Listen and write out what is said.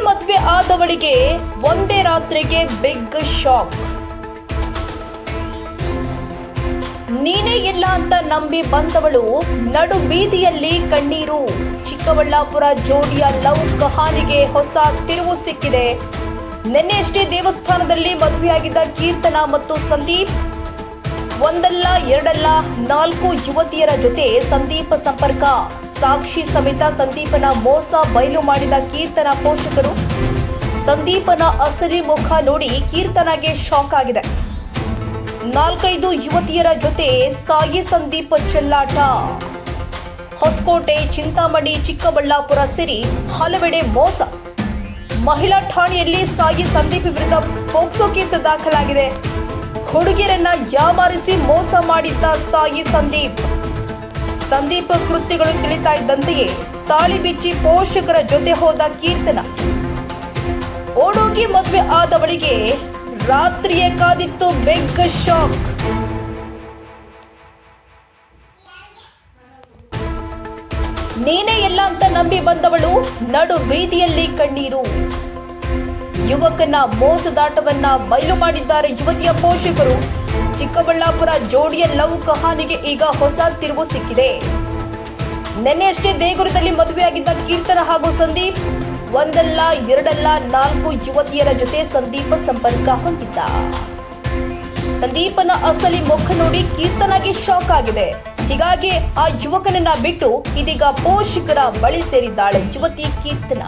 ಮದುವೆ ಆದವಳಿಗೆ ಒಂದೇ ರಾತ್ರಿಗೆ ಬಿಗ್ ಶಾಕ್. ನೀನೇ ಇಲ್ಲ ಅಂತ ನಂಬಿ ಬಂದವಳು ನಡು ಬೀದಿಯಲ್ಲಿ ಕಣ್ಣೀರು. ಚಿಕ್ಕಬಳ್ಳಾಪುರ ಜೋಡಿಯ ಲವ್ ಕಹಾನಿಗೆ ಹೊಸ ತಿರುವು ಸಿಕ್ಕಿದೆ. ನಿನ್ನೆಯಷ್ಟೇ ದೇವಸ್ಥಾನದಲ್ಲಿ ಮದುವೆಯಾಗಿದ್ದ ಕೀರ್ತನ ಮತ್ತು ಸಂದೀಪ್ ಒಂದಲ್ಲ ಎರಡಲ್ಲ 4 ಯುವತಿಯರ ಜೊತೆ ಸಂದೀಪ್ ಸಂಪರ್ಕ. ಸಾಕ್ಷಿ ಸಮೇತ ಸಂದೀಪನ ಮೋಸ ಬಯಲು ಮಾಡಿದ ಕೀರ್ತನ ಪೋಷಕರು ಸಂದೀಪನ ಅಸಲಿ ಮುಖ ನೋಡಿ ಕೀರ್ತನಗೆ ಶಾಕ್ ಆಗಿದೆ. 4-5 ಯುವತಿಯರ ಜೊತೆ ಸಾಯಿ ಸಂದೀಪ್ ಚೆಲ್ಲಾಟ. ಹೊಸಕೋಟೆ, ಚಿಂತಾಮಣಿ, ಚಿಕ್ಕಬಳ್ಳಾಪುರ ಸೇರಿ ಹಲವೆಡೆ ಮೋಸ. ಮಹಿಳಾ ಠಾಣೆಯಲ್ಲಿ ಸಾಯಿ ಸಂದೀಪ್ ವಿರುದ್ಧ ಪೋಕ್ಸೋ ಕೇಸ್ ದಾಖಲಾಗಿದೆ. ಹುಡುಗಿಯರನ್ನ ಯಾಮಾರಿಸಿ ಮೋಸ ಮಾಡಿದ್ದ ಸಾಯಿ ಸಂದೀಪ್ ಕೃತ್ಯಗಳು ತಿಳಿತಾ ಇದ್ದಂತೆಯೇ ತಾಳಿ ಬಿಚ್ಚಿ ಪೋಷಕರ ಜೊತೆ ಹೋದ ಕೀರ್ತನ. ಓಡೋಗಿ ಮದುವೆ ಆದವಳಿಗೆ ರಾತ್ರಿಯೇ ಕಾದಿತ್ತು ಬಿಗ್ ಶಾಕ್. ನೀನೇ ಎಲ್ಲ ಅಂತ ನಂಬಿ ಬಂದವಳು ನಡು ಬೀದಿಯಲ್ಲಿ ಕಣ್ಣೀರು. ಯುವಕನ ಮೋಸದಾಟವನ್ನ ಬಯಲು ಮಾಡಿದ್ದಾರೆ ಯುವತಿಯ ಪೋಷಕರು. ಚಿಕ್ಕಬಳ್ಳಾಪುರ ಜೋಡಿಯ ಲವ್ ಕಹಾನಿಗೆ ಈಗ ಹೊಸ ತಿರುವು ಸಿಕ್ಕಿದೆ. ನಿನ್ನೆಯಷ್ಟೇ ದೇಗುರದಲ್ಲಿ ಮದುವೆಯಾಗಿದ್ದ ಕೀರ್ತನ ಹಾಗೂ ಸಂದೀಪ್ ಒಂದಲ್ಲ ಎರಡಲ್ಲ 4 ಯುವತಿಯರ ಜೊತೆ ಸಂದೀಪ ಸಂಪರ್ಕ ಹೊಂದಿದ್ದ. ಸಂದೀಪನ ಅಸಲಿ ಮುಖ ನೋಡಿ ಕೀರ್ತನಗೆ ಶಾಕ್ ಆಗಿದೆ. ಹೀಗಾಗಿ ಆ ಯುವಕನನ್ನ ಬಿಟ್ಟು ಇದೀಗ ಪೋಷಕರ ಬಳಿ ಸೇರಿದ್ದಾಳೆ ಯುವತಿ ಕೀರ್ತನ.